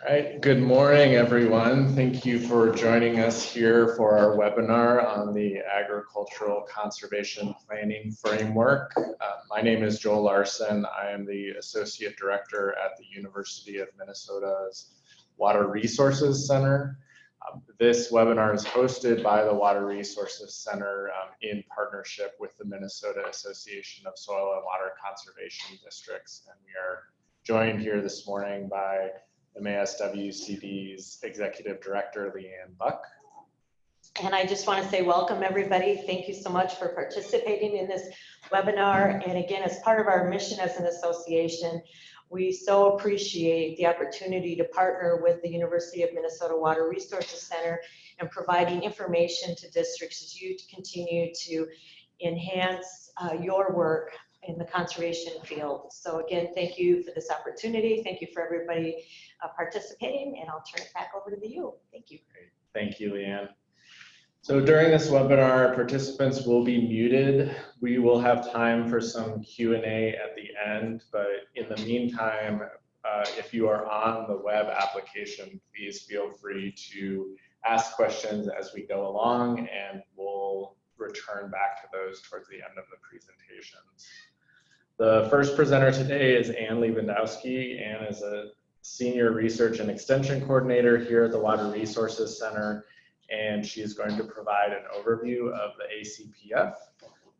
All right, good morning, everyone. Thank you for joining us here for our webinar on the Agricultural Conservation Planning Framework. My name is Joel Larson. I am the Associate Director at the University of Minnesota's Water Resources Center. This webinar is hosted by the Water Resources Center in partnership with the Minnesota Association of Soil and Water Conservation Districts. And we are joined here this morning by MASWCD's Executive Director, Leanne Buck. And I just want to say welcome, everybody. Thank you so much for participating in this webinar. And again, as part of our mission as an association, we so appreciate the opportunity to partner with the University of Minnesota Water Resources Center and providing information to districts as you continue to enhance your work in the conservation field. So again, thank you for this opportunity. Thank you for everybody participating, and I'll turn it back over to you. Thank you. Great. Thank you, Leanne. So during this webinar, participants will be muted. We will have time for some Q&A at the end, but in the meantime, if you are on the web application, please feel free to ask questions as we go along, and we'll return back to those towards the end of the presentation. The first presenter today is Ann Lewandowski. Ann is a Senior Research and Extension Coordinator here at the Water Resources Center, and she is going to provide an overview of the ACPF.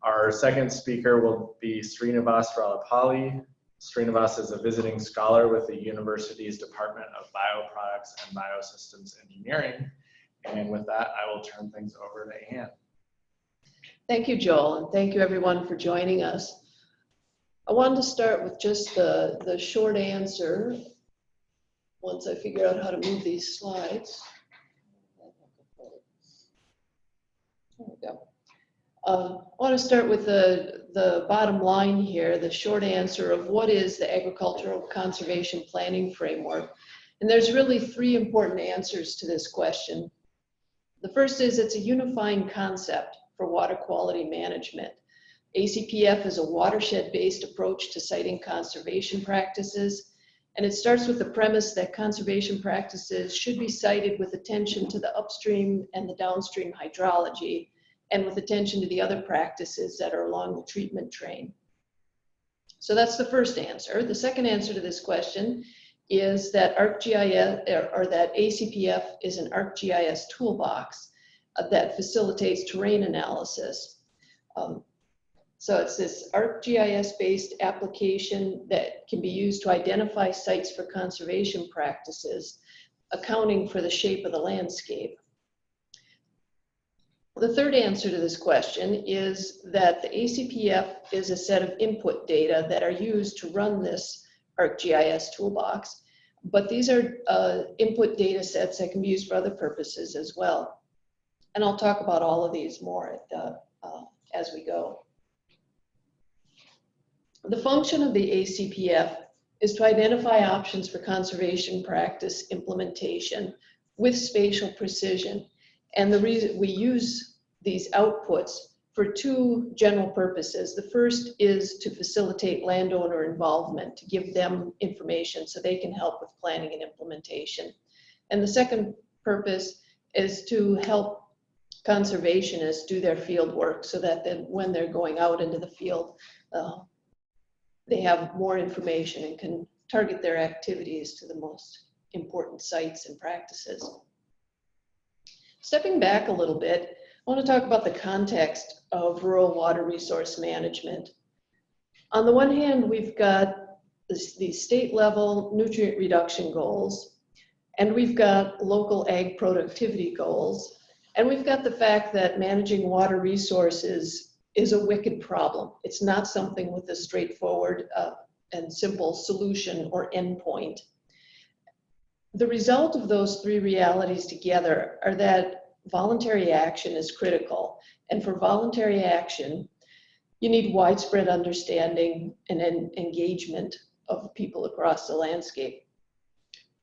Our second speaker will be Srinivas Ralapalli. Srinivas is a visiting scholar with the university's Department of Bioproducts and Biosystems Engineering. And with that, I will turn things over to Ann. Thank you, Joel, and thank you everyone for joining us. I wanted to start with just the short answer once I figure out how to move these slides. There we go. I want to start with the bottom line here, the short answer of what is the Agricultural Conservation Planning Framework. And there's really three important answers to this question. The first is it's a unifying concept for water quality management. ACPF is a watershed-based approach to siting conservation practices, and it starts with the premise that conservation practices should be sited with attention to the upstream and the downstream hydrology, and with attention to the other practices that are along the treatment train. So that's the first answer. The second answer to this question is that ArcGIS, or that ACPF is an ArcGIS toolbox that facilitates terrain analysis. So it's this ArcGIS-based application that can be used to identify sites for conservation practices, accounting for the shape of the landscape. The third answer to this question is that the ACPF is a set of input data that are used to run this ArcGIS toolbox, but these are input data sets that can be used for other purposes as well. And I'll talk about all of these more as we go. The function of the ACPF is to identify options for conservation practice implementation with spatial precision. And the reason we use these outputs for two general purposes. The first is to facilitate landowner involvement, to give them information so they can help with planning and implementation. And the second purpose is to help conservationists do their field work so that then when they're going out into the field, they have more information and can target their activities to the most important sites and practices. Stepping back a little bit, I want to talk about the context of rural water resource management. On the one hand, we've got these state level nutrient reduction goals, and we've got local ag productivity goals, and we've got the fact that managing water resources is a wicked problem. It's not something with a straightforward and simple solution or endpoint. The result of those three realities together are that voluntary action is critical. And for voluntary action, you need widespread understanding and engagement of people across the landscape.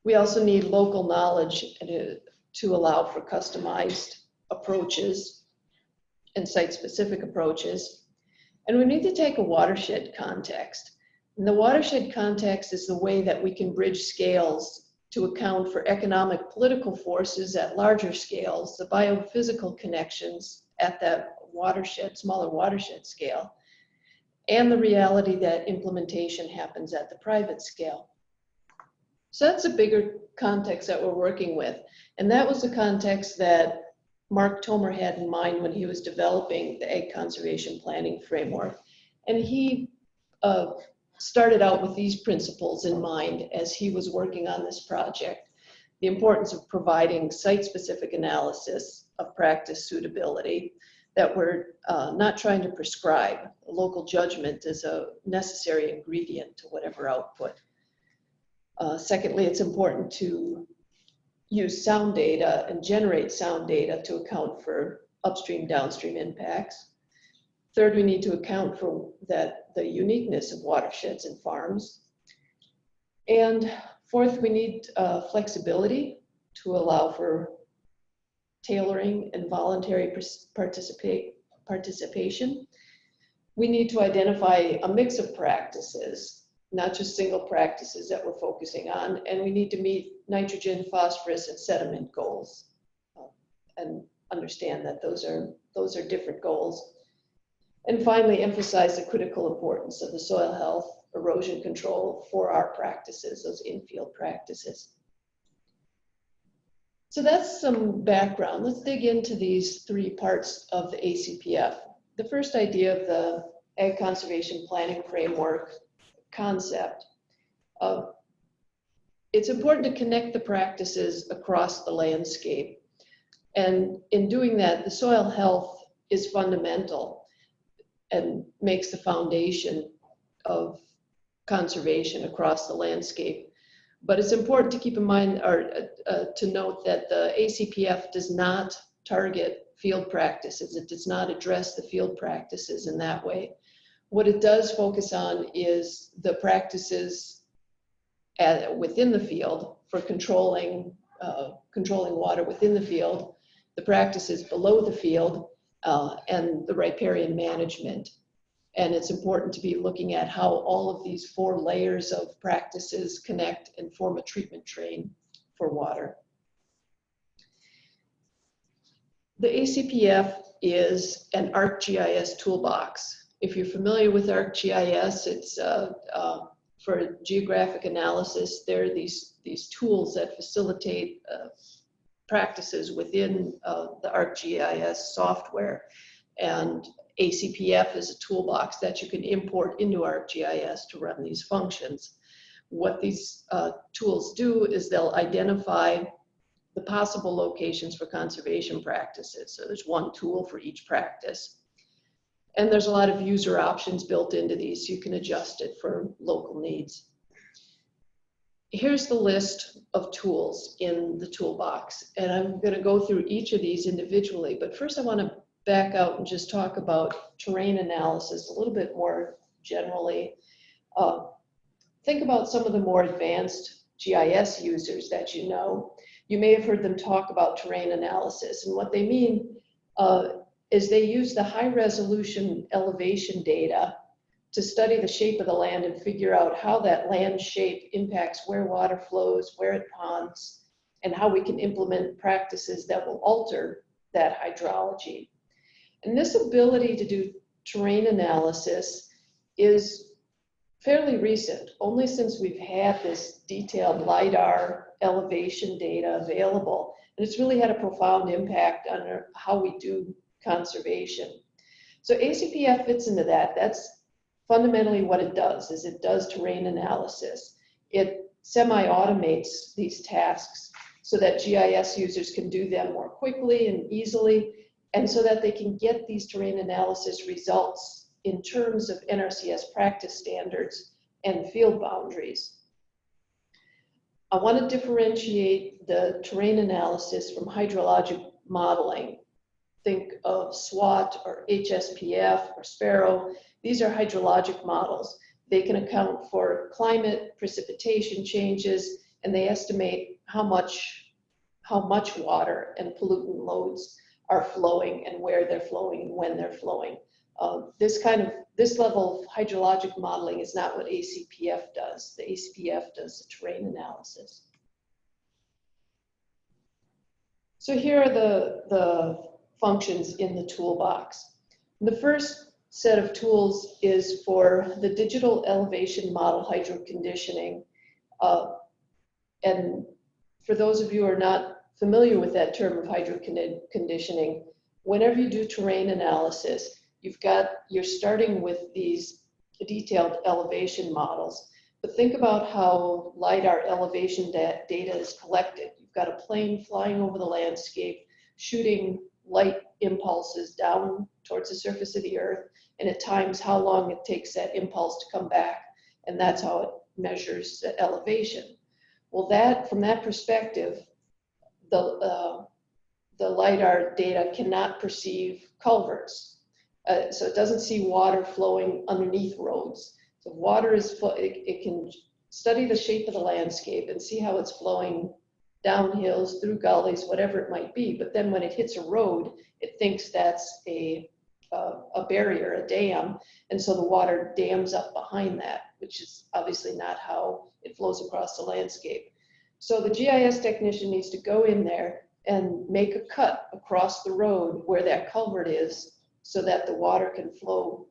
We also need local knowledge to allow for customized approaches and site-specific approaches. And we need to take a watershed context. And the watershed context is the way that we can bridge scales to account for economic political forces at larger scales, the biophysical connections at that watershed, smaller watershed scale, and the reality that implementation happens at the private scale. So that's a bigger context that we're working with. And that was the context that Mark Tomer had in mind when he was developing the Ag Conservation Planning Framework. And he started out with these principles in mind as he was working on this project. The importance of providing site-specific analysis of practice suitability, that we're not trying to prescribe. Local judgment is a necessary ingredient to whatever output. Secondly, it's important to use sound data and generate sound data to account for upstream, downstream impacts. Third, we need to account for the uniqueness of watersheds and farms. And fourth, we need flexibility to allow for tailoring and voluntary participation. We need to identify a mix of practices, not just single practices that we're focusing on, and we need to meet nitrogen, phosphorus, and sediment goals, and understand that those are different goals. And finally, emphasize the critical importance of the soil health, erosion control for our practices, those in-field practices. So that's some background. Let's dig into these three parts of the ACPF. The first idea of the Ag Conservation Planning Framework concept. It's important to connect the practices across the landscape. And in doing that, the soil health is fundamental and makes the foundation of conservation across the landscape. But it's important to keep in mind, or to note, that the ACPF does not target field practices. It does not address the field practices in that way. What it does focus on is the practices within the field for controlling water within the field, the practices below the field, and the riparian management. And it's important to be looking at how all of these four layers of practices connect and form a treatment train for water. The ACPF is an ArcGIS toolbox. If you're familiar with ArcGIS, it's for geographic analysis. There are these tools that facilitate practices within the ArcGIS software. And ACPF is a toolbox that you can import into ArcGIS to run these functions. What these tools do is they'll identify the possible locations for conservation practices. So there's one tool for each practice. And there's a lot of user options built into these, so you can adjust it for local needs. Here's the list of tools in the toolbox, and I'm going to go through each of these individually, but first I want to back out and just talk about terrain analysis a little bit more generally. Think about some of the more advanced GIS users that you know. You may have heard them talk about terrain analysis, and what they mean is they use the high resolution elevation data to study the shape of the land and figure out how that land shape impacts where water flows, where it ponds, and how we can implement practices that will alter that hydrology. And this ability to do terrain analysis is fairly recent, only since we've had this detailed LiDAR elevation data available. And it's really had a profound impact on how we do conservation. So ACPF fits into that. That's fundamentally what it does, is it does terrain analysis. It semi-automates these tasks so that GIS users can do them more quickly and easily, and so that they can get these terrain analysis results in terms of NRCS practice standards and field boundaries. I want to differentiate the terrain analysis from hydrologic modeling. Think of SWOT or HSPF or Sparrow. These are hydrologic models. They can account for climate, precipitation changes, and they estimate how much water and pollutant loads are flowing and where they're flowing and when they're flowing. This level of hydrologic modeling is not what ACPF does. The ACPF does the terrain analysis. So here are the functions in the toolbox. The first set of tools is for the digital elevation model hydroconditioning. And for those of you who are not familiar with that term of hydroconditioning, whenever you do terrain analysis, you're starting with these detailed elevation models. But think about how LiDAR elevation data is collected. You've got a plane flying over the landscape, shooting light impulses down towards the surface of the earth, and at times how long it takes that impulse to come back, and that's how it measures the elevation. Well, from that perspective, the LiDAR data cannot perceive culverts. So it doesn't see water flowing underneath roads. So water it can study the shape of the landscape and see how it's flowing down hills, through gullies, whatever it might be. But then when it hits a road, it thinks that's a barrier, a dam, and so the water dams up behind that, which is obviously not how it flows across the landscape. So the GIS technician needs to go in there and make a cut across the road where that culvert is so that the water can flow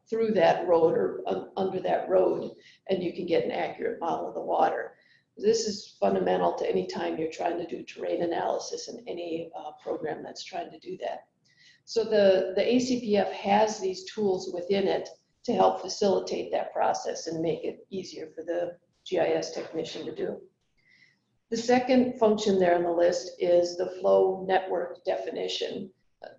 through that road or under that road, and you can get an accurate model of the water. This is fundamental to any time you're trying to do terrain analysis in any program that's trying to do that. So the ACPF has these tools within it to help facilitate that process and make it easier for the GIS technician to do. The second function there on the list is the flow network definition.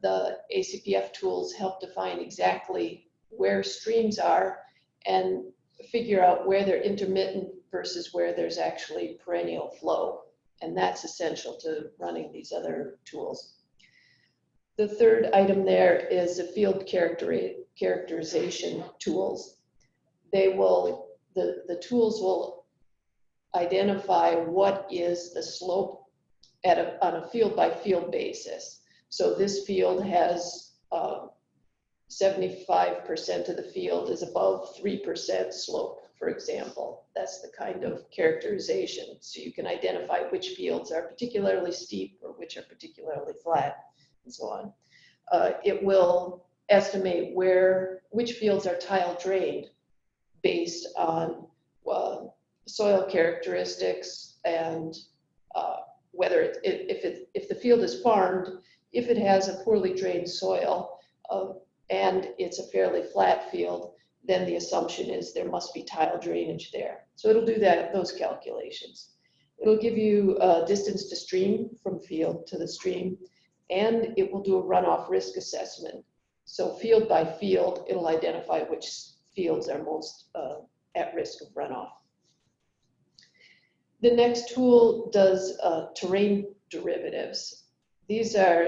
The ACPF tools help define exactly where streams are and figure out where they're intermittent versus where there's actually perennial flow. And that's essential to running these other tools. The third item there is the field characterization tools. The tools will identify what is the slope on a field by field basis. So this field has 75% of the field is above 3% slope, for example. That's the kind of characterization. So you can identify which fields are particularly steep or which are particularly flat, and so on. It will estimate which fields are tile drained based on soil characteristics and whether if the field is farmed, if it has a poorly drained soil and it's a fairly flat field, then the assumption is there must be tile drainage there. So it'll do those calculations. It'll give you distance to stream from field to the stream, and it will do a runoff risk assessment. So field by field, it'll identify which fields are most at risk of runoff. The next tool does terrain derivatives. These are,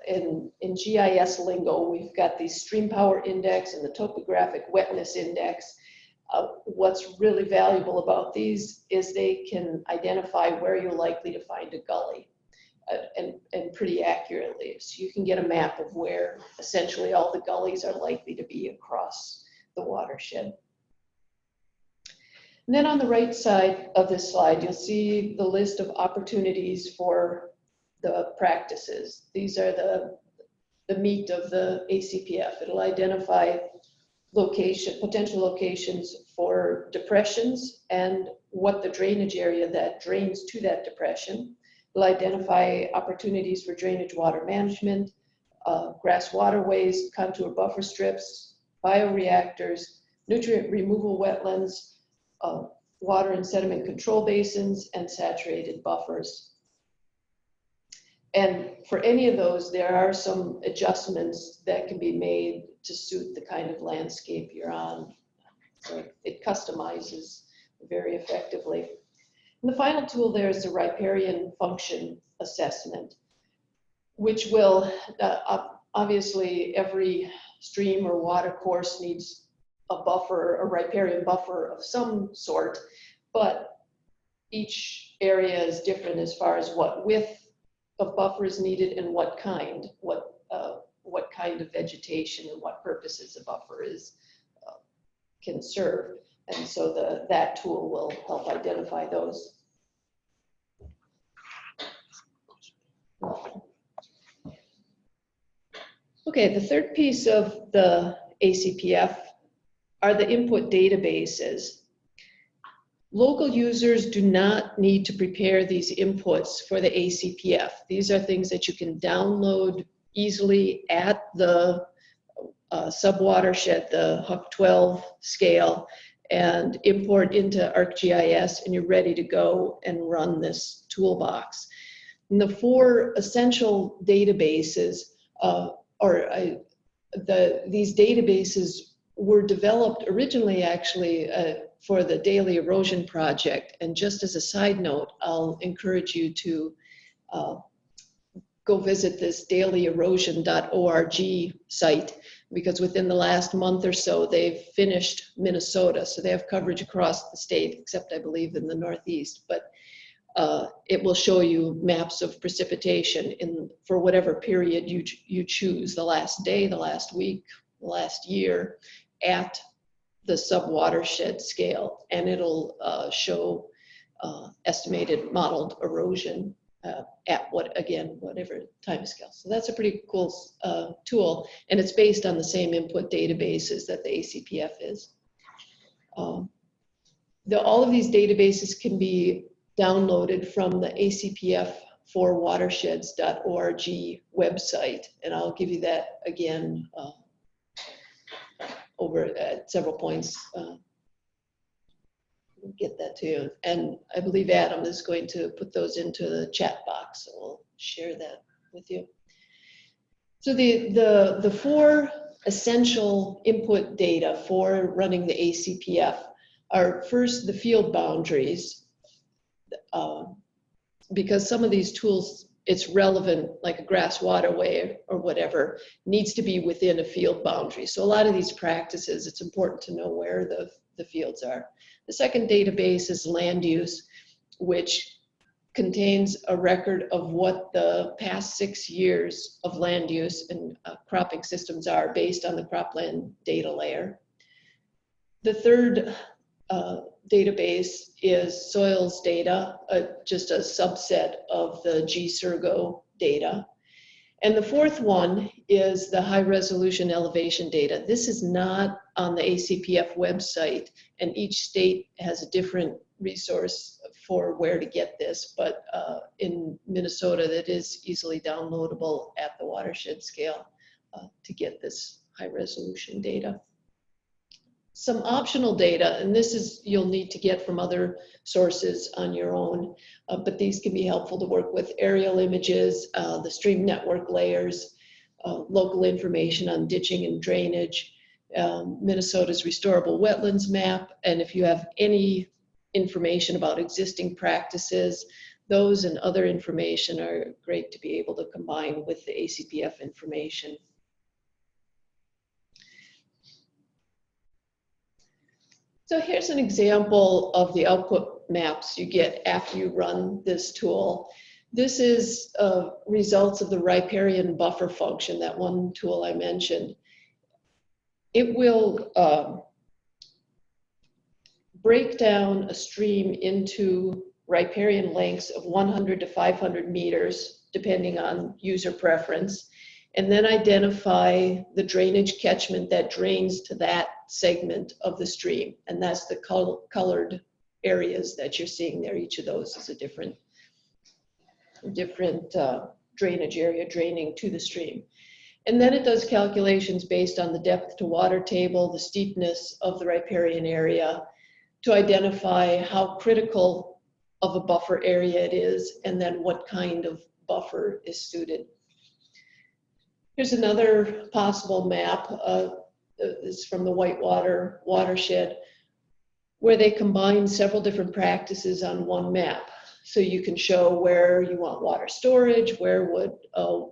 in GIS lingo, we've got the stream power index and the topographic wetness index. What's really valuable about these is they can identify where you're likely to find a gully and pretty accurately. So you can get a map of where essentially all the gullies are likely to be across the watershed. And then on the right side of this slide, you'll see the list of opportunities for the practices. These are the meat of the ACPF. It'll identify potential locations for depressions and what the drainage area that drains to that depression. It'll identify opportunities for drainage water management, grass waterways, contour buffer strips, bioreactors, nutrient removal wetlands, water and sediment control basins, and saturated buffers. And for any of those, there are some adjustments that can be made to suit the kind of landscape you're on. So it customizes very effectively. And the final tool there is the riparian function assessment, which will, obviously every stream or water course needs a buffer, a riparian buffer of some sort, but each area is different as far as what width of buffer is needed and what kind of vegetation and what purposes a buffer can serve. And so that tool will help identify those. Okay, the third piece of the ACPF are the input databases. Local users do not need to prepare these inputs for the ACPF. These are things that you can download easily at the sub-watershed, the Huck 12 scale, and import into ArcGIS, and you're ready to go and run this toolbox. And the four essential databases, these databases were developed originally actually for the Daily Erosion Project. And just as a side note, I'll encourage you to go visit this dailyerosion.org site, because within the last month or so, they've finished Minnesota. So they have coverage across the state, except I believe in the Northeast. But it will show you maps of precipitation for whatever period you choose, the last day, the last week, the last year, at the sub-watershed scale. And it'll show estimated modeled erosion at whatever time scale. So that's a pretty cool tool, and it's based on the same input databases that the ACPF is. All of these databases can be downloaded from the ACPF for watersheds.org website, and I'll give you that again over at several points. We'll get that to you. And I believe Adam is going to put those into the chat box, so we'll share that with you. So the four essential input data for running the ACPF are, first, the field boundaries, because some of these tools, it's relevant, like a grass waterway or whatever, needs to be within a field boundary. So a lot of these practices, it's important to know where the fields are. The second database is land use, which contains a record of what the past 6 years of land use and cropping systems are based on the cropland data layer. The third database is soils data, just a subset of the GSERGO data. And the fourth one is the high resolution elevation data. This is not on the ACPF website, and each state has a different resource for where to get this, but in Minnesota, that is easily downloadable at the watershed scale to get this high resolution data. Some optional data, and this is you'll need to get from other sources on your own, but these can be helpful to work with: aerial images, the stream network layers, local information on ditching and drainage, Minnesota's restorable wetlands map, and if you have any information about existing practices, those and other information are great to be able to combine with the ACPF information. So here's an example of the output maps you get after you run this tool. This is results of the riparian buffer function, that one tool I mentioned. It will break down a stream into riparian lengths of 100 to 500 meters, depending on user preference, and then identify the drainage catchment that drains to that segment of the stream. And that's the colored areas that you're seeing there. Each of those is a different drainage area draining to the stream. And then it does calculations based on the depth to water table, the steepness of the riparian area, to identify how critical of a buffer area it is, and then what kind of buffer is suited. Here's another possible map. This is from the Whitewater watershed, where they combine several different practices on one map. So you can show where you want water storage, where would a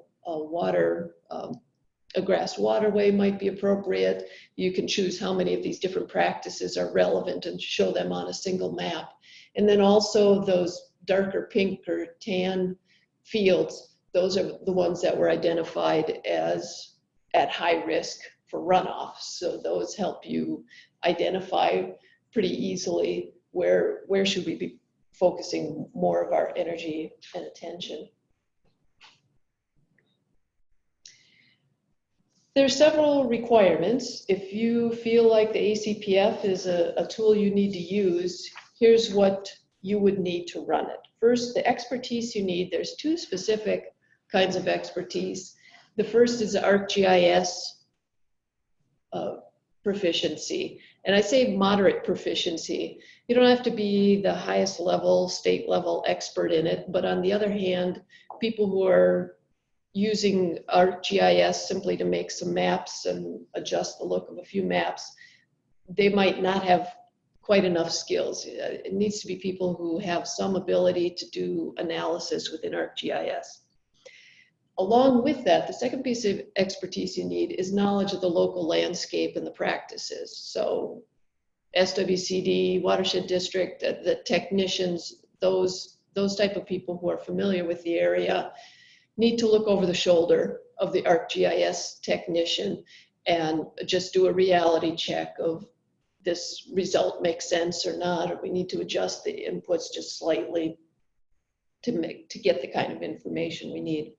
grass waterway might be appropriate. You can choose how many of these different practices are relevant and show them on a single map. And then also those darker pink or tan fields, those are the ones that were identified as at high risk for runoff. So those help you identify pretty easily where should we be focusing more of our energy and attention. There are several requirements. If you feel like the ACPF is a tool you need to use, here's what you would need to run it. First, the expertise you need. There's two specific kinds of expertise. The first is ArcGIS proficiency. And I say moderate proficiency. You don't have to be the highest level, state level expert in it, but on the other hand, people who are using ArcGIS simply to make some maps and adjust the look of a few maps, they might not have quite enough skills. It needs to be people who have some ability to do analysis within ArcGIS. Along with that, the second piece of expertise you need is knowledge of the local landscape and the practices. So SWCD, Watershed District, the technicians, those type of people who are familiar with the area need to look over the shoulder of the ArcGIS technician and just do a reality check of this result makes sense or not, or we need to adjust the inputs just slightly to get the kind of information we need.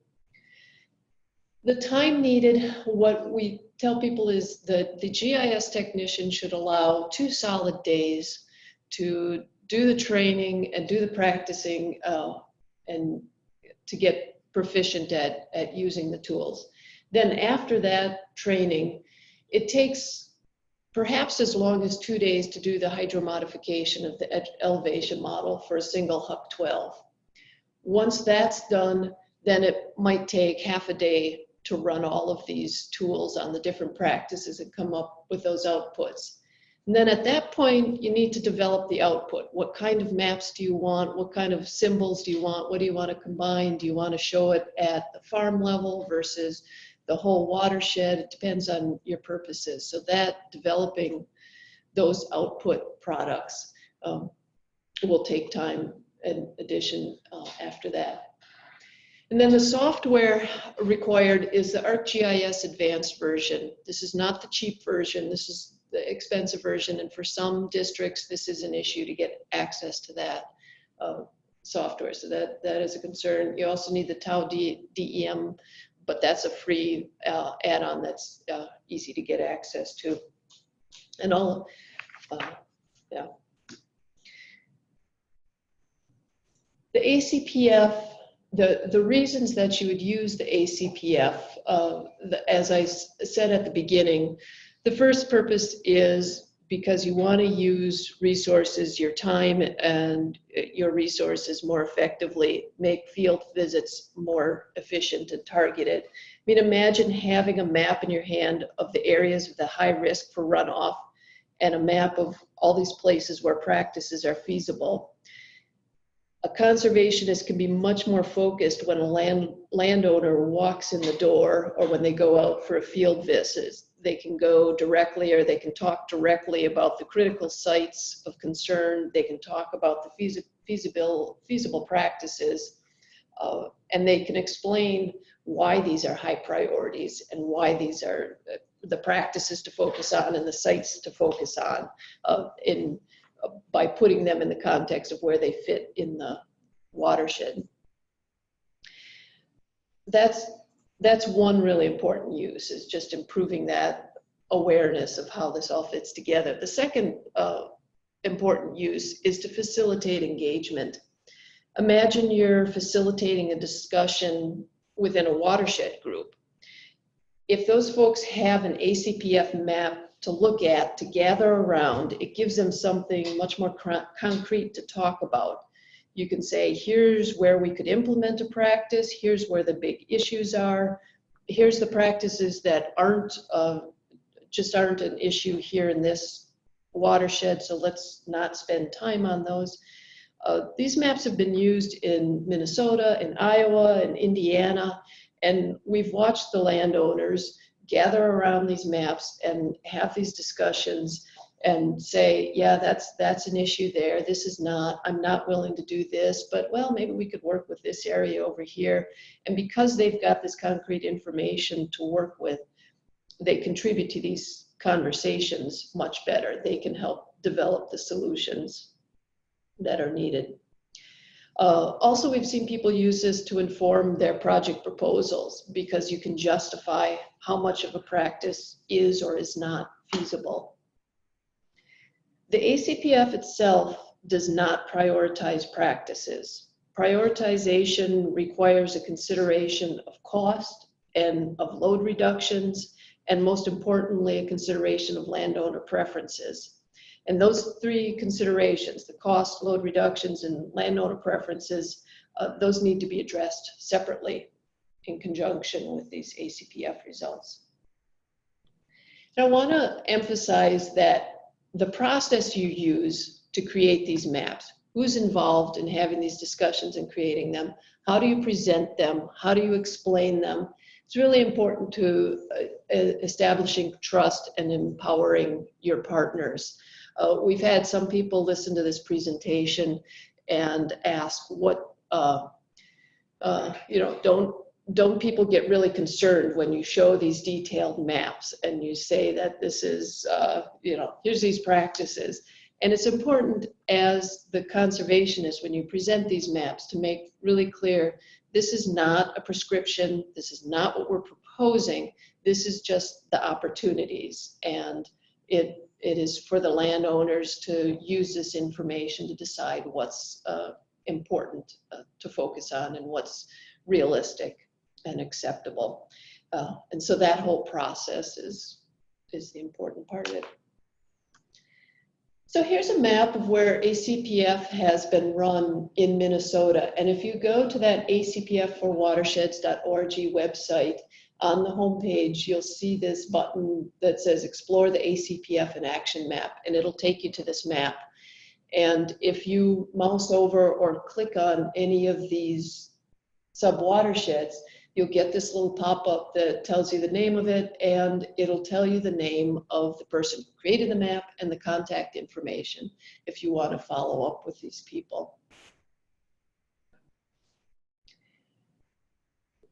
The time needed, what we tell people is that the GIS technician should allow 2 solid days to do the training and do the practicing and to get proficient at using the tools. Then after that training, it takes perhaps as long as 2 days to do the hydromodification of the elevation model for a single HUC 12. Once that's done, then it might take half a day to run all of these tools on the different practices and come up with those outputs. And then at that point, you need to develop the output. What kind of maps do you want? What kind of symbols do you want? What do you want to combine? Do you want to show it at the farm level versus the whole watershed? It depends on your purposes. So that developing those output products will take time in addition after that. And then the software required is the ArcGIS Advanced version. This is not the cheap version. This is the expensive version. And for some districts, this is an issue to get access to that software. So that is a concern. You also need the TAU DEM, but that's a free add-on that's easy to get access to. And all, yeah. The ACPF, the reasons that you would use the ACPF, as I said at the beginning, the first purpose is because you want to use resources, your time and your resources more effectively, make field visits more efficient and targeted. I mean, imagine having a map in your hand of the areas of the high risk for runoff and a map of all these places where practices are feasible. A conservationist can be much more focused when a landowner walks in the door or when they go out for a field visit. They can go directly or they can talk directly about the critical sites of concern. They can talk about the feasible practices and they can explain why these are high priorities and why these are the practices to focus on and the sites to focus on by putting them in the context of where they fit in the watershed. That's one really important use, is just improving that awareness of how this all fits together. The second important use is to facilitate engagement. Imagine you're facilitating a discussion within a watershed group. If those folks have an ACPF map to look at, to gather around, it gives them something much more concrete to talk about. You can say, here's where we could implement a practice, here's where the big issues are, here's the practices that just aren't an issue here in this watershed, so let's not spend time on those. These maps have been used in Minnesota, in Iowa, in Indiana, and we've watched the landowners gather around these maps and have these discussions and say, yeah, that's an issue there. This is not, I'm not willing to do this, but well, maybe we could work with this area over here. And because they've got this concrete information to work with, they contribute to these conversations much better. They can help develop the solutions that are needed. Also, we've seen people use this to inform their project proposals because you can justify how much of a practice is or is not feasible. The ACPF itself does not prioritize practices. Prioritization requires a consideration of cost and of load reductions, and most importantly, a consideration of landowner preferences. And those three considerations, the cost, load reductions, and landowner preferences, those need to be addressed separately in conjunction with these ACPF results. And I want to emphasize that the process you use to create these maps, who's involved in having these discussions and creating them, how do you present them, how do you explain them, it's really important to establishing trust and empowering your partners. We've had some people listen to this presentation and ask what, don't people get really concerned when you show these detailed maps and you say that this is, here's these practices. And it's important as the conservationist when you present these maps to make really clear, this is not a prescription, this is not what we're proposing, this is just the opportunities. And it is for the landowners to use this information to decide what's important to focus on and what's realistic and acceptable. And so that whole process is the important part of it. So here's a map of where ACPF has been run in Minnesota. And if you go to that acpfforwatersheds.org website, on the homepage, you'll see this button that says Explore the ACPF in Action Map, and it'll take you to this map. And if you mouse over or click on any of these sub-watersheds, you'll get this little pop-up that tells you the name of it, and it'll tell you the name of the person who created the map and the contact information if you want to follow up with these people.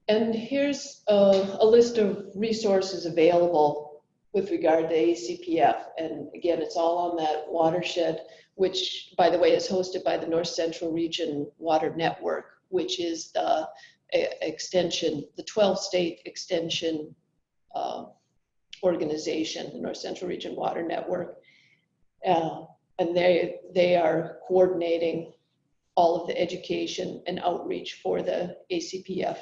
And here's a list of resources available with regard to ACPF. And again, it's all on that watershed, which, by the way, is hosted by the North Central Region Water Network, which is the extension, the 12-state extension organization, the North Central Region Water Network. And they are coordinating all of the education and outreach for the ACPF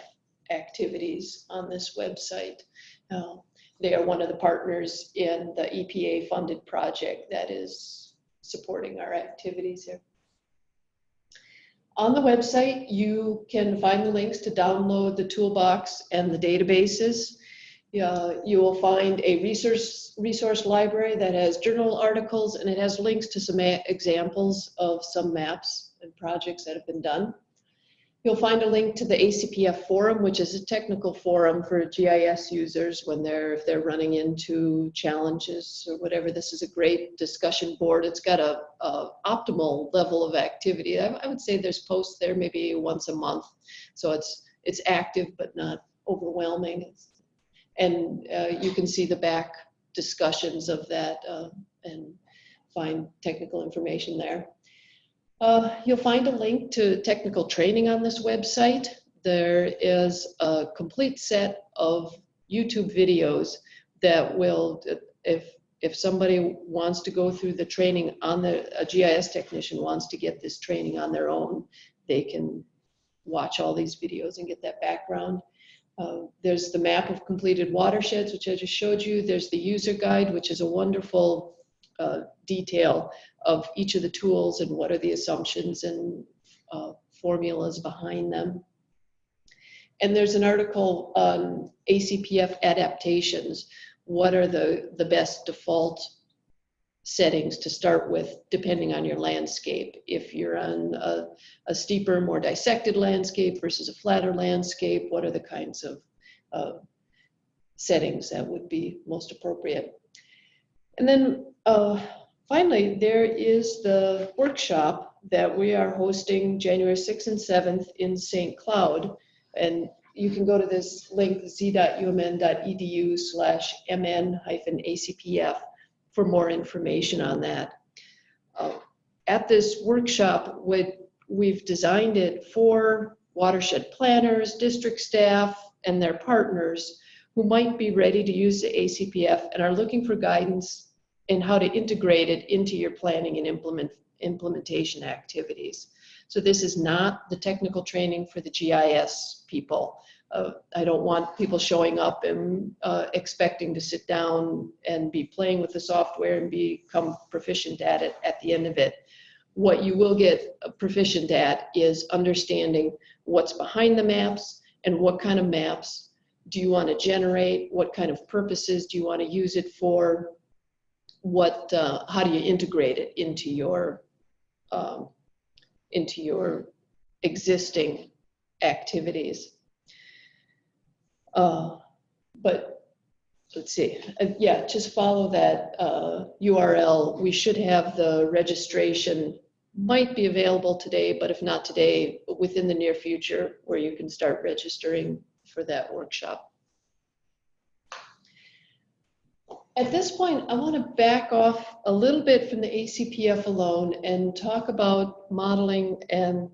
activities on this website. They are one of the partners in the EPA funded project that is supporting our activities here. On the website, you can find the links to download the toolbox and the databases. You will find a resource library that has journal articles, and it has links to some examples of some maps and projects that have been done. You'll find a link to the ACPF forum, which is a technical forum for GIS users when if they're running into challenges or whatever. This is a great discussion board. It's got a optimal level of activity. I would say there's posts there maybe once a month. So it's active but not overwhelming. And you can see the back discussions of that and find technical information there. You'll find a link to technical training on this website. There is a complete set of YouTube videos that will, if somebody wants to go through the training a GIS technician wants to get this training on their own, they can watch all these videos and get that background. There's the map of completed watersheds, which I just showed you. There's the user guide, which is a wonderful detail of each of the tools and what are the assumptions and formulas behind them. And there's an article on ACPF adaptations. What are the best default settings to start with depending on your landscape? If you're on a steeper, more dissected landscape versus a flatter landscape, what are the kinds of settings that would be most appropriate? And then finally, there is the workshop that we are hosting January 6th and 7th in St. Cloud. And you can go to this link, z.umn.edu/mn-acpf for more information on that. At this workshop, what we've designed it for watershed planners, district staff, and their partners who might be ready to use the ACPF and are looking for guidance in how to integrate it into your planning and implementation activities. So this is not the technical training for the GIS people. I don't want people showing up and expecting to sit down and be playing with the software and become proficient at it at the end of it. What you will get proficient at is understanding what's behind the maps and what kind of maps do you want to generate, what kind of purposes do you want to use it for, how do you integrate it into your existing activities. But let's see, yeah, just follow that URL. We should have the registration, might be available today, but if not today, within the near future, where you can start registering for that workshop. At this point, I want to back off a little bit from the ACPF alone and talk about modeling and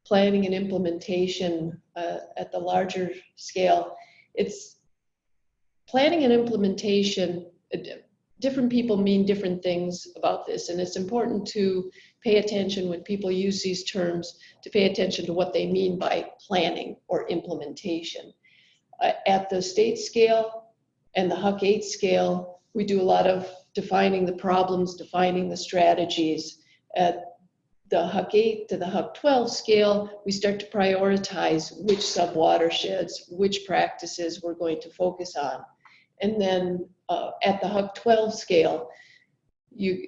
planning and implementation at the larger scale. It's planning and implementation, different people mean different things about this, and it's important to pay attention when people use these terms, to pay attention to what they mean by planning or implementation. At the state scale and the HUC 8 scale, we do a lot of defining the problems, defining the strategies. At the HUC 8 to the HUC 12 scale, we start to prioritize which sub-watersheds, which practices we're going to focus on. And then at the HUC 12 scale, you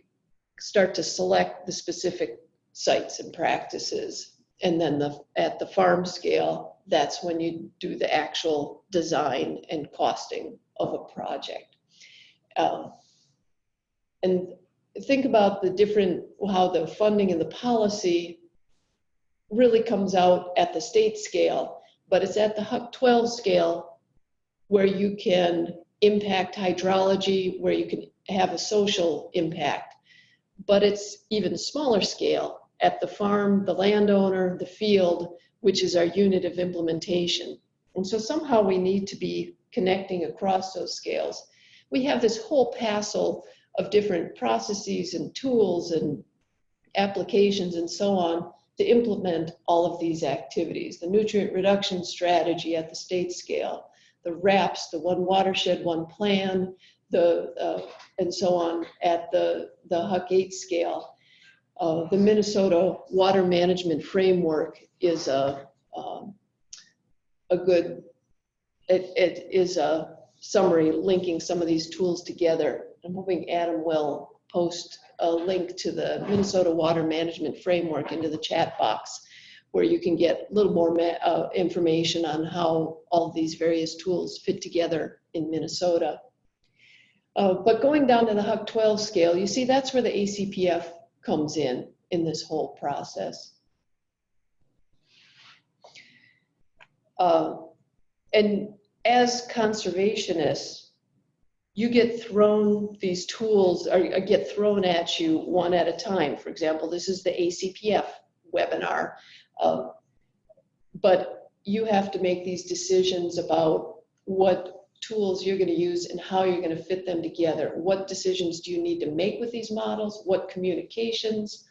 start to select the specific sites and practices. And then at the farm scale, that's when you do the actual design and costing of a project. And think about the different, how the funding and the policy really comes out at the state scale, but it's at the HUC 12 scale where you can impact hydrology, where you can have a social impact. But it's even smaller scale at the farm, the landowner, the field, which is our unit of implementation. And so somehow we need to be connecting across those scales. We have this whole passel of different processes and tools and applications and so on to implement all of these activities. The nutrient reduction strategy at the state scale, the RAPs, the one watershed, one plan, and so on at the HUC 8 scale. The Minnesota Water Management Framework is it is a summary linking some of these tools together. I'm hoping Adam will post a link to the Minnesota Water Management Framework into the chat box, where you can get a little more information on how all of these various tools fit together in Minnesota. But going down to the HUC 12 scale, you see that's where the ACPF comes in this whole process. And as conservationists, you get thrown these tools, or get thrown at you one at a time. For example, this is the ACPF webinar. But you have to make these decisions about what tools you're going to use and how you're going to fit them together. What decisions do you need to make with these models? What communications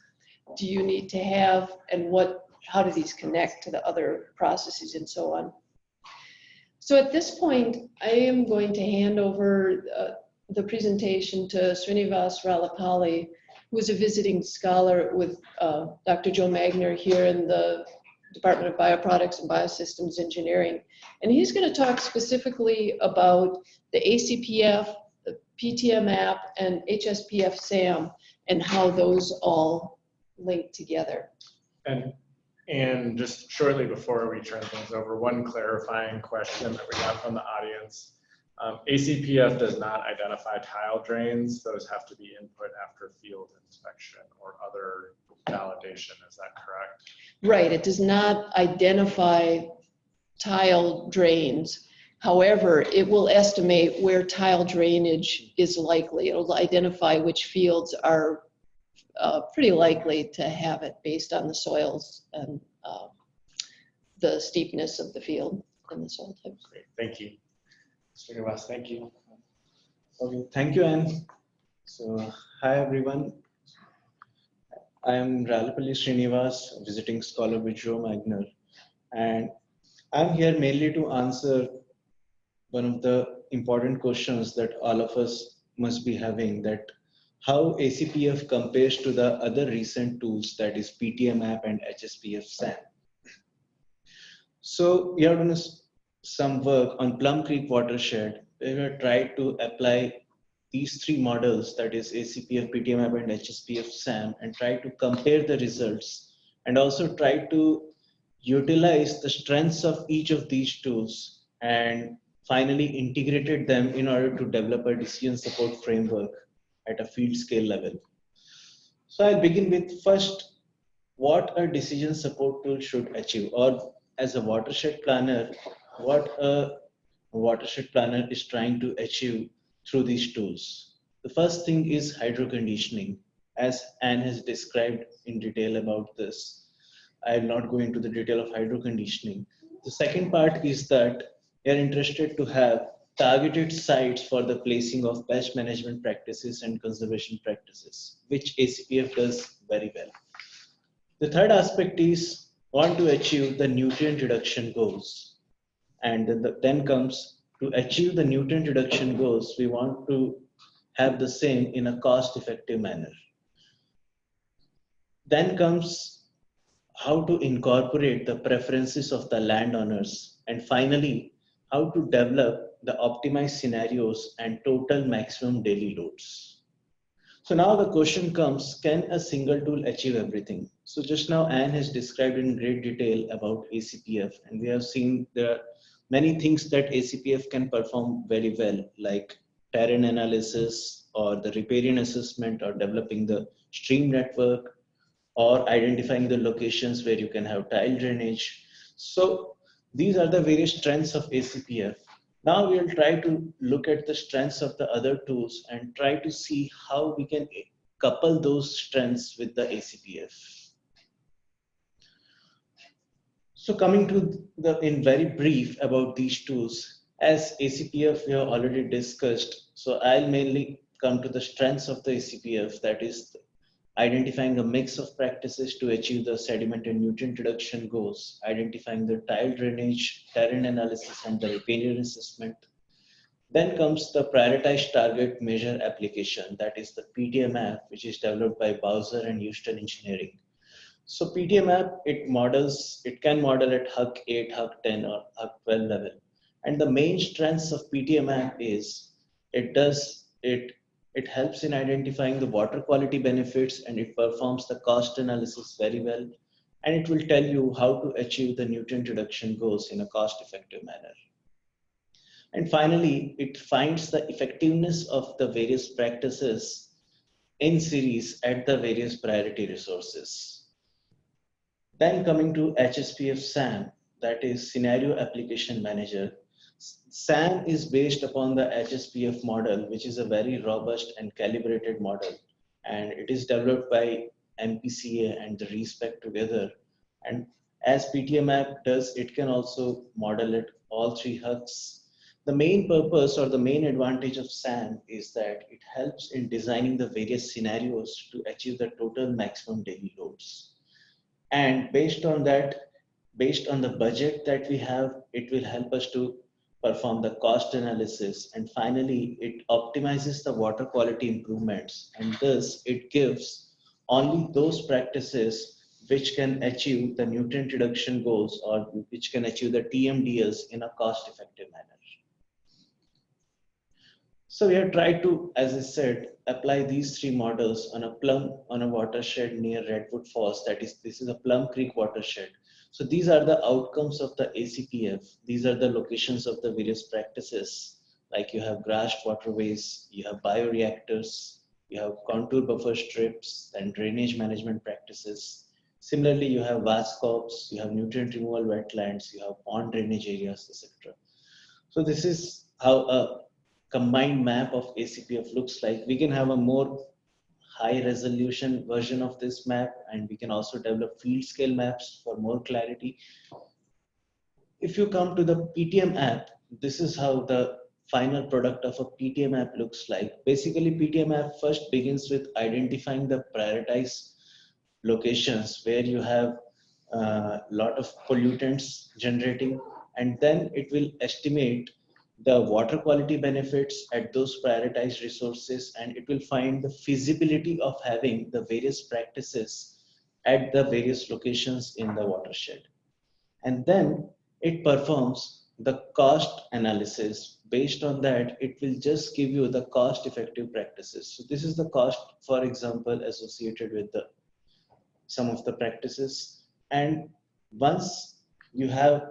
do you need to have? And how do these connect to the other processes and so on? So at this point, I am going to hand over the presentation to Srinivas Ralapalli, who is a visiting scholar with Dr. Joe Magner here in the Department of Bioproducts and Biosystems Engineering. And he's going to talk specifically about the ACPF, the PTMapp and HSPF-SAM, and how those all link together. And just shortly before we turn things over, one clarifying question that we have from the audience. ACPF does not identify tile drains. Those have to be input after field inspection or other validation. Is that correct? Right. It does not identify tile drains. However, it will estimate where tile drainage is likely. It'll identify which fields are pretty likely to have it based on the soils and the steepness of the field and the soil types. Great, thank you. Mr. West, thank you. Okay, thank you, Anne. So, hi everyone. I am Ralapalli Srinivas, visiting scholar with Joe Magner, and I'm here mainly to answer one of the important questions that all of us must be having, that how ACPF compares to the other recent tools, that is PTMapp and HSPF-SAM. So we are doing some work on Plum Creek Watershed. We have tried to apply these three models, that is ACPF, PTMapp and HSPF-SAM, and try to compare the results and also try to utilize the strengths of each of these tools and finally integrated them in order to develop a decision support framework at a field scale level. So I'll begin with first, what a decision support tool should achieve, or as a watershed planner, what a watershed planner is trying to achieve through these tools. The first thing is hydro conditioning, as Anne has described in detail about this. I will not go into the detail of hydro conditioning. The second part is that we are interested to have targeted sites for the placing of pest management practices and conservation practices, which ACPF does very well. The third aspect is want to achieve the nutrient reduction goals. And then comes to achieve the nutrient reduction goals, we want to have the same in a cost-effective manner. Then comes how to incorporate the preferences of the landowners, and finally, how to develop the optimized scenarios and total maximum daily loads. So now the question comes, can a single tool achieve everything? So just now Anne has described in great detail about ACPF, and we have seen there are many things that ACPF can perform very well, like terrain analysis or the riparian assessment or developing the stream network or identifying the locations where you can have tile drainage. So these are the various strengths of ACPF. Now we'll try to look at the strengths of the other tools and try to see how we can couple those strengths with the ACPF. So coming to in very brief about these tools, as ACPF we have already discussed, so I'll mainly come to the strengths of the ACPF, that is identifying a mix of practices to achieve the sediment and nutrient reduction goals, identifying the tile drainage, terrain analysis, and the riparian assessment. Then comes the prioritized target measure application, that is the PTMapp, which is developed by Bowser and Houston Engineering. So PTMapp, it can model at HUC 8, HUC 10, or HUC 12 level. And the main strengths of PTMapp is it helps in identifying the water quality benefits, and it performs the cost analysis very well. And it will tell you how to achieve the nutrient reduction goals in a cost-effective manner. And finally, it finds the effectiveness of the various practices in series at the various priority resources. Then coming to HSPF-SAM, that is Scenario Application Manager. SAM is based upon the HSPF model, which is a very robust and calibrated model. And it is developed by MPCA and the RESPEC together. And as PTMapp does, it can also model it all three HUCs. The main purpose or the main advantage of SAM is that it helps in designing the various scenarios to achieve the total maximum daily loads. And based on that, based on the budget that we have, it will help us to perform the cost analysis. And finally, it optimizes the water quality improvements. And thus, it gives only those practices which can achieve the nutrient reduction goals or which can achieve the TMDLs in a cost-effective manner. So we have tried to, as I said, apply these three models on a watershed near Redwood Falls. This is a Plum Creek watershed. So these are the outcomes of the ACPF. These are the locations of the various practices. Like you have grassed waterways, you have bioreactors, you have contour buffer strips and drainage management practices. Similarly, you have vascops, you have nutrient removal wetlands, you have pond drainage areas, etc. So this is how a combined map of ACPF looks like. We can have a more high resolution version of this map, and we can also develop field scale maps for more clarity. If you come to the PTM app, this is how the final product of a PTM app looks like. Basically, PTM app first begins with identifying the prioritized locations where you have a lot of pollutants generating, and then it will estimate the water quality benefits at those prioritized resources, and it will find the feasibility of having the various practices at the various locations in the watershed. And then it performs the cost analysis. Based on that, it will just give you the cost effective practices. So this is the cost, for example, associated with some of the practices. And once you have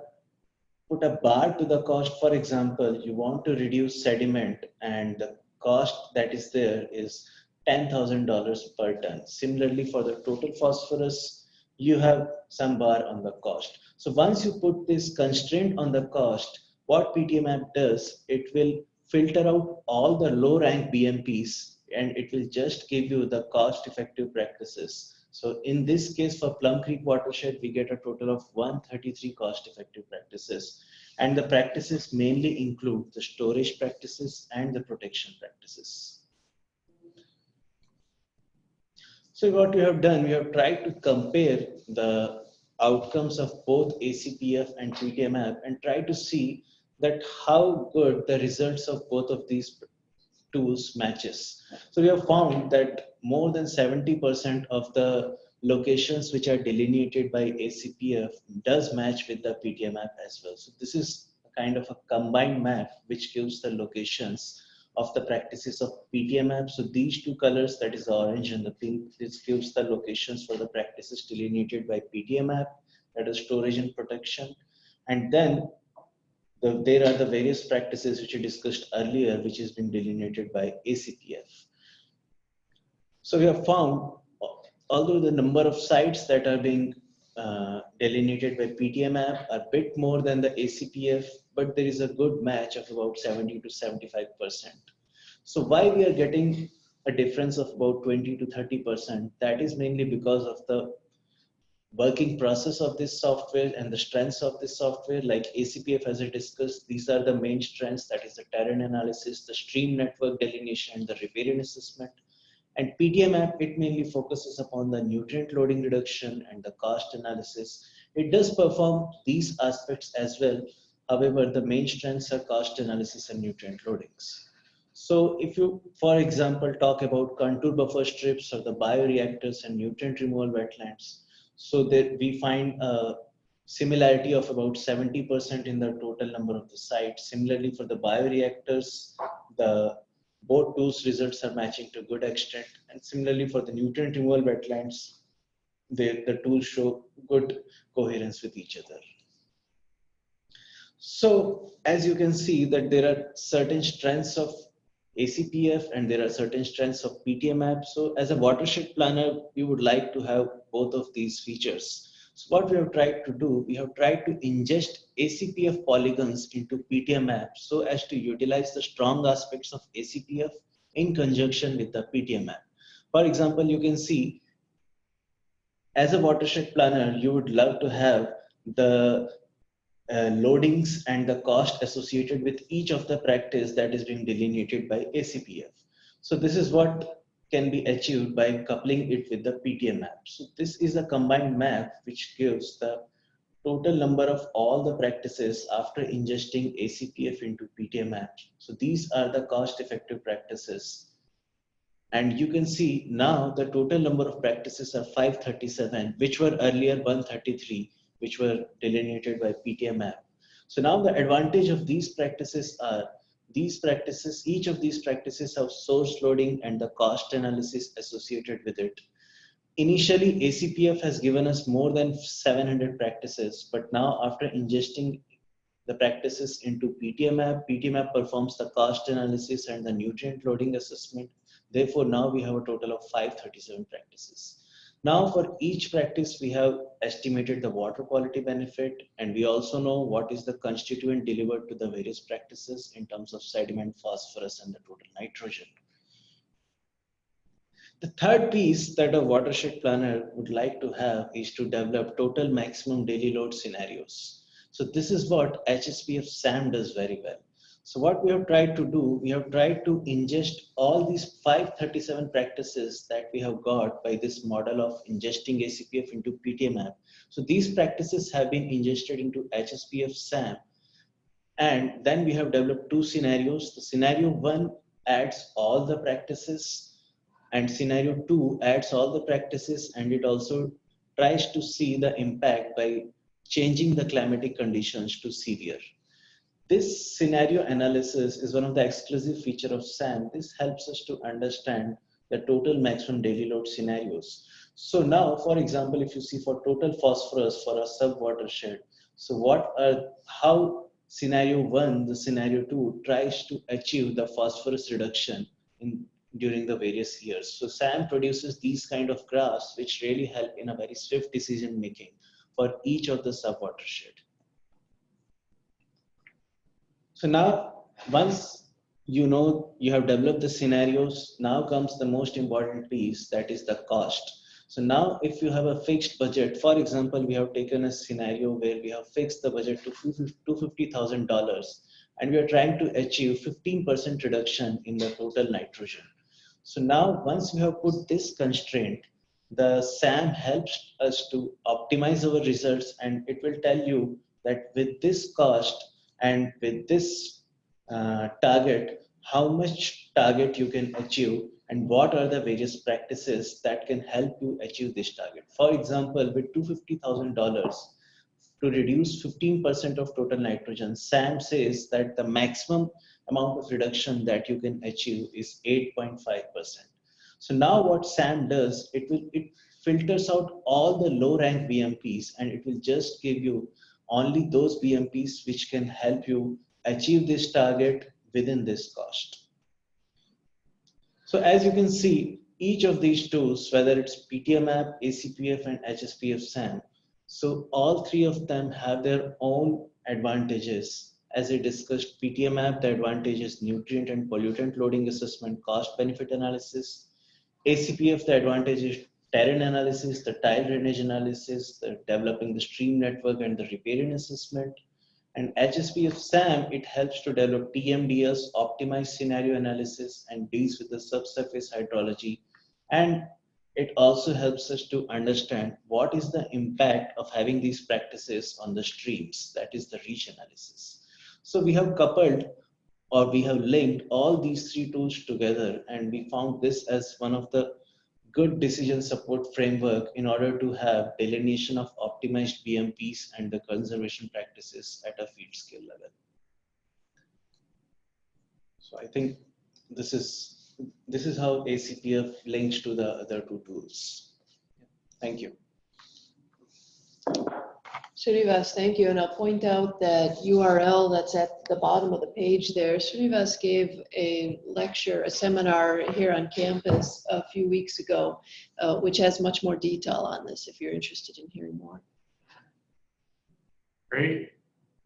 put a bar to the cost, for example, you want to reduce sediment and the cost that is there is $10,000 per ton. Similarly, for the total phosphorus, you have some bar on the cost. So once you put this constraint on the cost, what PTMapp does, it will filter out all the low rank BMPs and it will just give you the cost effective practices. So in this case, for Plum Creek watershed, we get a total of 133 cost effective practices. And the practices mainly include the storage practices and the protection practices. So what we have done, we have tried to compare the outcomes of both ACPF and PTMapp and try to see that how good the results of both of these tools matches. So we have found that more than 70% of the locations which are delineated by ACPF does match with the PTMapp as well. So this is a kind of a combined map which gives the locations of the practices of PTMapp. So these two colors, that is the orange and the pink, this gives the locations for the practices delineated by PTMapp, that is storage and protection. And then there are the various practices which we discussed earlier, which has been delineated by ACPF. So we have found, although the number of sites that are being delineated by PTMapp are a bit more than the ACPF, but there is a good match of about 70 to 75%. So why we are getting a difference of about 20 to 30%? That is mainly because of the working process of this software and the strengths of this software. Like ACPF, as I discussed, these are the main strengths, that is the terrain analysis, the stream network delineation, the riparian assessment. And PTMapp, it mainly focuses upon the nutrient loading reduction and the cost analysis. It does perform these aspects as well. However, the main strengths are cost analysis and nutrient loadings. So if you, for example, talk about contour buffer strips or the bioreactors and nutrient removal wetlands, so that we find a similarity of about 70% in the total number of the sites. Similarly, for the bioreactors, both tools results are matching to a good extent. And similarly, for the nutrient removal wetlands, the tools show good coherence with each other. So as you can see that there are certain strengths of ACPF and there are certain strengths of PTMapp. So as a watershed planner, we would like to have both of these features. So what we have tried to do, we have tried to ingest ACPF polygons into PTMapp so as to utilize the strong aspects of ACPF in conjunction with the PTMapp. For example, you can see as a watershed planner, you would love to have the loadings and the cost associated with each of the practice that is being delineated by ACPF. So this is what can be achieved by coupling it with the PTMapp. So this is a combined map which gives the total number of all the practices after ingesting ACPF into PTMapp. So these are the cost effective practices. And you can see now the total number of practices are 537, which were earlier 133, which were delineated by PTMapp. So now the advantage of these practices are, each of these practices have source loading and the cost analysis associated with it. Initially, ACPF has given us more than 700 practices, but now after ingesting the practices into PTMapp, PTMapp performs the cost analysis and the nutrient loading assessment. Therefore, now we have a total of 537 practices. Now for each practice, we have estimated the water quality benefit, and we also know what is the constituent delivered to the various practices in terms of sediment, phosphorus, and the total nitrogen. The third piece that a watershed planner would like to have is to develop total maximum daily load scenarios. So this is what HSPF SAM does very well. So what we have tried to do, we have tried to ingest all these 537 practices that we have got by this model of ingesting ACPF into PTMapp. So these practices have been ingested into HSPF SAM. And then we have developed two scenarios. The scenario 1 adds all the practices, and scenario 2 adds all the practices, and it also tries to see the impact by changing the climatic conditions to severe. This scenario analysis is one of the exclusive features of SAM. This helps us to understand the total maximum daily load scenarios. So now, for example, if you see for total phosphorus for a sub-watershed, so how scenario 1, the scenario 2 tries to achieve the phosphorus reduction during the various years. So SAM produces these kind of graphs which really help in a very swift decision making for each of the sub-watershed. So now, once you know you have developed the scenarios, now comes the most important piece, that is the cost. So now if you have a fixed budget, for example, we have taken a scenario where we have fixed the budget to $250,000 and we are trying to achieve 15% reduction in the total nitrogen. So now once we have put this constraint, the SAM helps us to optimize our results, and it will tell you that with this cost and with this target, how much target you can achieve and what are the various practices that can help you achieve this target. For example, with $250,000 to reduce 15% of total nitrogen, SAM says that the maximum amount of reduction that you can achieve is 8.5%. So now what SAM does, it filters out all the low rank BMPs and it will just give you only those BMPs which can help you achieve this target within this cost. So as you can see, each of these tools, whether it's PTMapp, ACPF, and HSPF SAM, so all three of them have their own advantages. As I discussed, PTMapp, the advantage is nutrient and pollutant loading assessment, cost benefit analysis. ACPF, the advantage is terrain analysis, the tile drainage analysis, the developing the stream network and the riparian assessment. And HSPF SAM, it helps to develop TMDS, optimized scenario analysis, and deals with the subsurface hydrology. And it also helps us to understand what is the impact of having these practices on the streams, that is the reach analysis. So we have coupled, or we have linked all these three tools together, and we found this as one of the good decision support framework in order to have delineation of optimized BMPs and the conservation practices at a field scale level. So I think this is how ACPF links to the other two tools. Thank you. Srinivas, thank you. And I'll point out that URL that's at the bottom of the page there. Srinivas gave a lecture, a seminar here on campus a few weeks ago, which has much more detail on this if you're interested in hearing more. Great.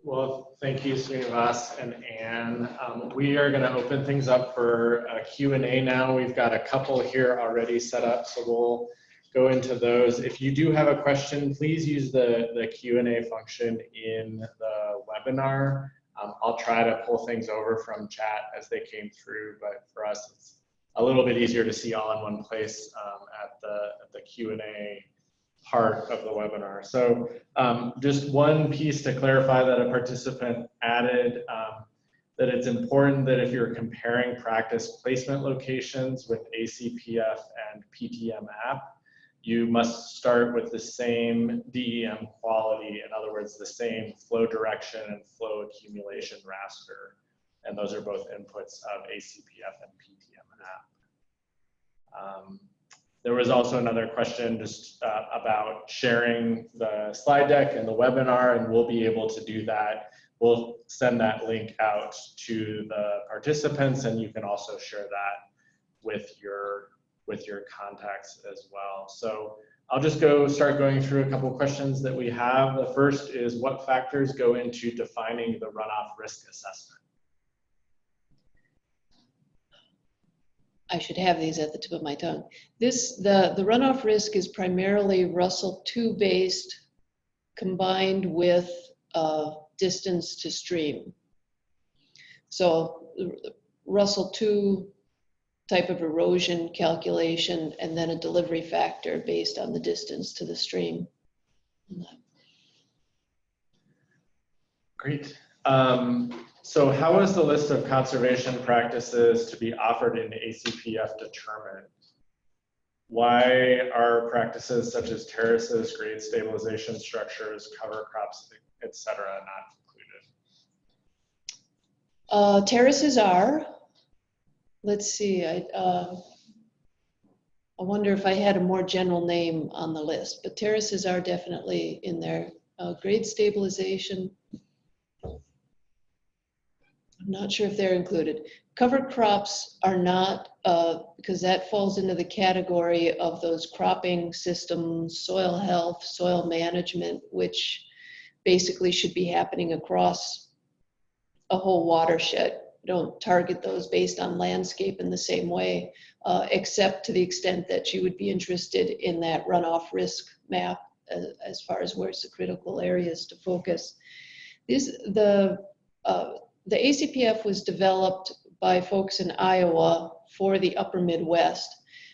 Well, thank you, Srinivas and Anne. We are going to open things up for a Q&A now. We've got a couple here already set up, so we'll go into those. If you do have a question, please use the Q&A function in the webinar. I'll try to pull things over from chat as they came through, but for us, it's a little bit easier to see all in one place at the Q&A part of the webinar. So just one piece to clarify that a participant added, that it's important that if you're comparing practice placement locations with ACPF and PTMapp, you must start with the same DEM quality, in other words, the same flow direction and flow accumulation raster. And those are both inputs of ACPF and PTMapp. There was also another question just about sharing the slide deck and the webinar, and we'll be able to do that. We'll send that link out to the participants, and you can also share that with your contacts as well. So I'll just start going through a couple of questions that we have. The first is, what factors go into defining the runoff risk assessment? I should have these at the tip of my tongue. The runoff risk is primarily Russell 2 based combined with distance to stream. So Russell 2 type of erosion calculation and then a delivery factor based on the distance to the stream. Great. So how is the list of conservation practices to be offered in ACPF determined? Why are practices such as terraces, grade stabilization structures, cover crops, etc. not included? Terraces are, let's see, I wonder if I had a more general name on the list, but terraces are definitely in there. Grade stabilization, I'm not sure if they're included. Cover crops are not, because that falls into the category of those cropping systems, soil health, soil management, which basically should be happening across a whole watershed. We don't target those based on landscape in the same way, except to the extent that you would be interested in that runoff risk map as far as where's the critical areas to focus. The ACPF was developed by folks in Iowa for the upper Midwest.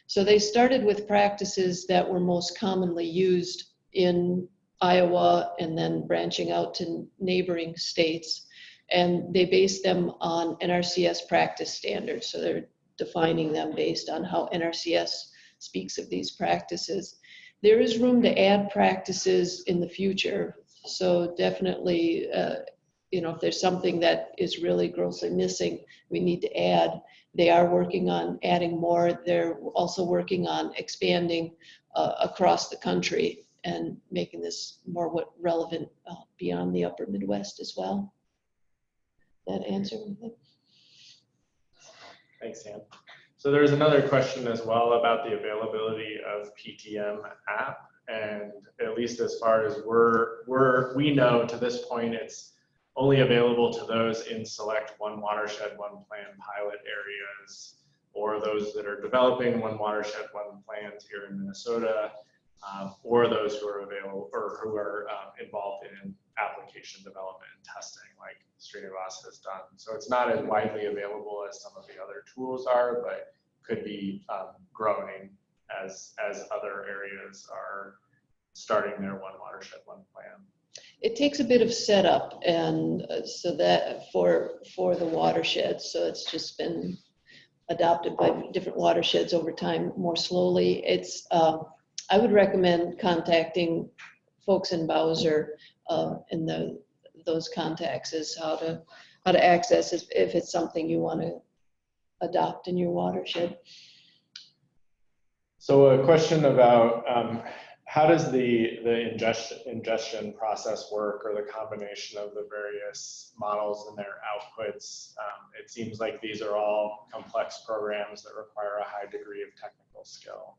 So they started with practices that were most commonly used in Iowa and then branching out to neighboring states. And they based them on NRCS practice standards. So they're defining them based on how NRCS speaks of these practices. There is room to add practices in the future. So definitely, if there's something that is really grossly missing, we need to add. They are working on adding more. They're also working on expanding across the country and making this more relevant beyond the upper Midwest as well. That answer? Thanks, Ann. So there's another question as well about the availability of PTM app, and at least as far as we know to this point, it's only available to those in select one watershed, one plan pilot areas, or those that are developing one watershed, one plant here in Minnesota, or those who are available or who are involved in application development and testing like Srinivas has done. So it's not as widely available as some of the other tools are, but could be growing as other areas are starting their one watershed, one plan. It takes a bit of setup, and so that for the watersheds, so it's just been adopted by different watersheds over time more slowly. It's I would recommend contacting folks in Bowser in those contacts as how to access if it's something you want to adopt in your watershed. So a question about how does the ingestion process work, or the combination of the various models and their outputs? It seems like these are all complex programs that require a high degree of technical skill.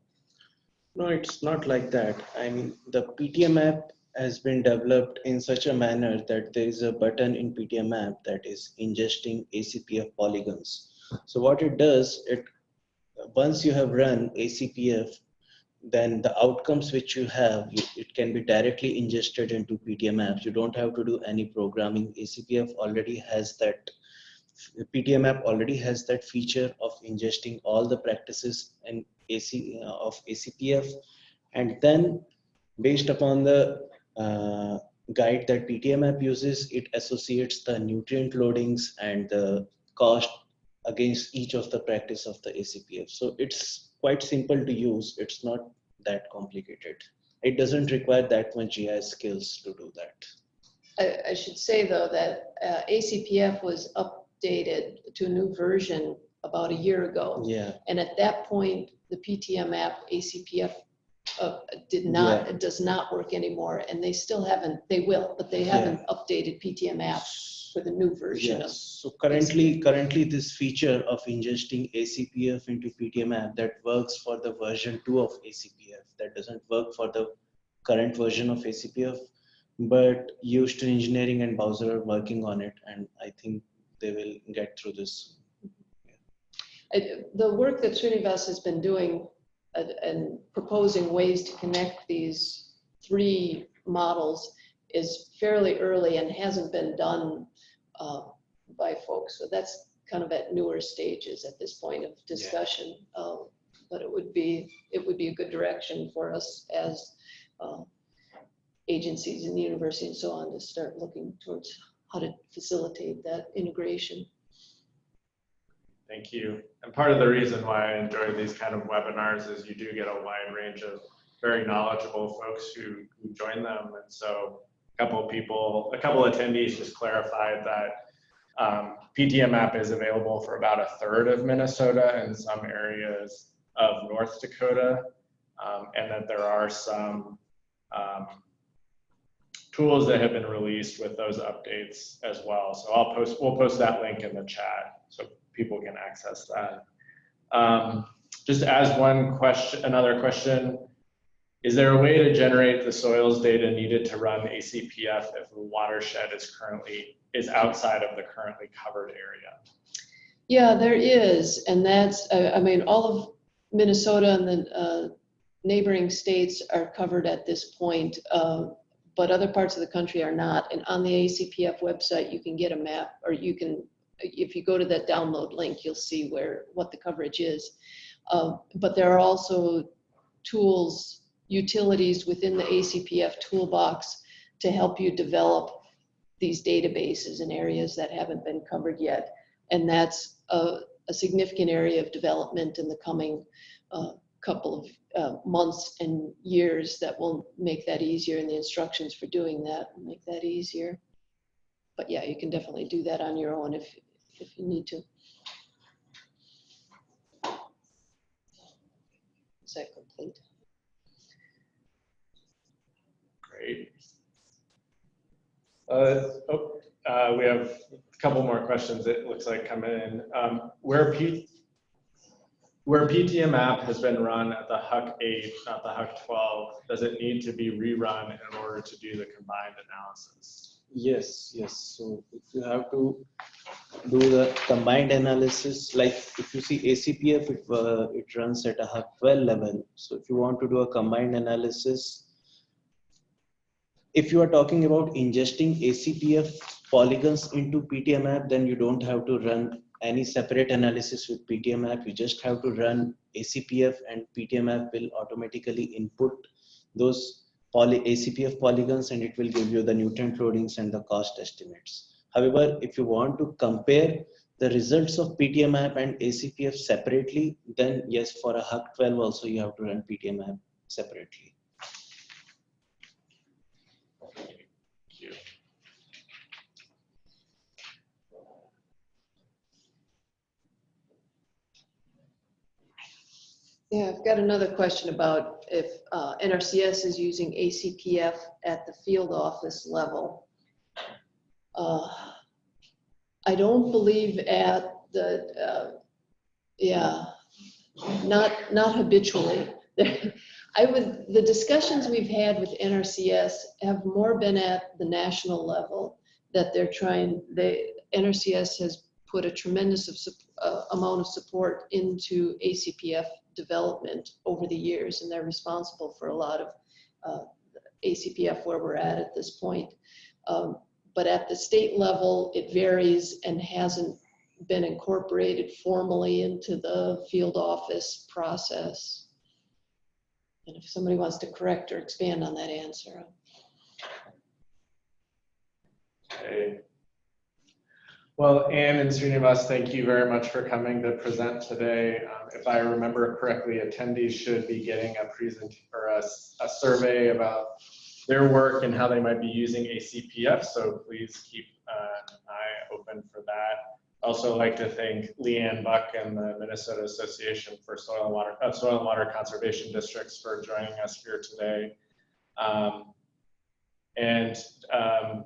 No, it's not like that. I mean, the PTMapp has been developed in such a manner that there is a button in PTMapp that is ingesting ACPF polygons. So what it does, once you have run ACPF, then the outcomes which you have, it can be directly ingested into PTMapp. You don't have to do any programming. ACPF already has that. PTMapp already has that feature of ingesting all the practices and of ACPF, and then based upon the guide that PTMapp uses, it associates the nutrient loadings and the cost against each of the practice of the ACPF. So it's quite simple to use. It's not that complicated. It doesn't require that much GIS skills to do that. I should say though that ACPF was updated to a new version about a year ago. Yeah. And at that point, the PTMapp ACPF does not work anymore, and they still haven't. They will, but they haven't updated PTMapp for the new version. Yes. So currently this feature of ingesting ACPF into PTMapp that works for the version 2 of ACPF, that doesn't work for the current version of ACPF, but Houston Engineering and Bowser are working on it, and I think they will get through this. The work that Srinivas has been doing and proposing ways to connect these 3 models is fairly early and hasn't been done by folks. So that's kind of at newer stages at this point of discussion. But it would be a good direction for us as agencies in the university and so on to start looking towards how to facilitate that integration. Thank you. And part of the reason why I enjoy these kind of webinars is you do get a wide range of very knowledgeable folks who join them. And so a couple attendees just clarified that PTMapp is available for about 1/3 of Minnesota and some areas of North Dakota, and that there are some tools that have been released with those updates as well. So we'll post that link in the chat so people can access that. Just as another question, is there a way to generate the soils data needed to run ACPF if the watershed is outside of the currently covered area? Yeah, there is, and that's, I mean, all of Minnesota and the neighboring states are covered at this point, but other parts of the country are not. And on the ACPF website, you can get a map, or you can, if you go to that download link, you'll see what the coverage is. But there are also tools, utilities within the ACPF toolbox to help you develop these databases in areas that haven't been covered yet. And that's a significant area of development in the coming couple of months and years that will make that easier, and the instructions for doing that will make that easier. But yeah, you can definitely do that on your own if you need to. Is that complete? Great. We have a couple more questions it looks like come in. Where PTMapp has been run at the HUC 8, not the HUC 12, does it need to be rerun in order to do the combined analysis? Yes. So if you have to do the combined analysis, like if you see ACPF, it runs at a HUC 12 level. So if you want to do a combined analysis, if you are talking about ingesting ACPF polygons into PTMapp, then you don't have to run any separate analysis with PTMapp. You just have to run ACPF, and PTMapp will automatically input those ACPF polygons, and it will give you the nutrient loadings and the cost estimates. However, if you want to compare the results of PTMapp and ACPF separately, then yes, for a HUC 12 also you have to run PTMapp separately. Yeah, I've got another question about if NRCS is using ACPF at the field office level. I don't believe at the, not habitually. The discussions we've had with NRCS have more been at the national level, that NRCS has put a tremendous amount of support into ACPF development over the years, and they're responsible for a lot of ACPF where we're at this point. But at the state level, it varies and hasn't been incorporated formally into the field office process. And if somebody wants to correct or expand on that answer. Okay. Well, Anne and Srinivas, thank you very much for coming to present today. If I remember correctly, attendees should be getting a survey about their work and how they might be using ACPF, so please keep an eye open for that. Also like to thank Leanne Buck and the Minnesota Association for Soil and Water Conservation Districts for joining us here today.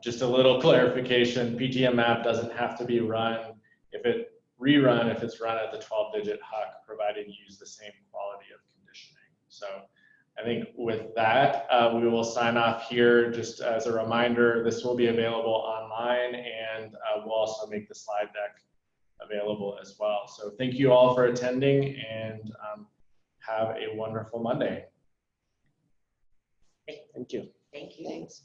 Just a little clarification, PTMapp doesn't have to be run if it's run at the 12-digit HUC, provided you use the same quality of conditioning. So I think with that, we will sign off here. Just as a reminder, this will be available online, and we'll also make the slide deck available as well. So thank you all for attending, and have a wonderful Monday. Thank you. Thank you. Thanks.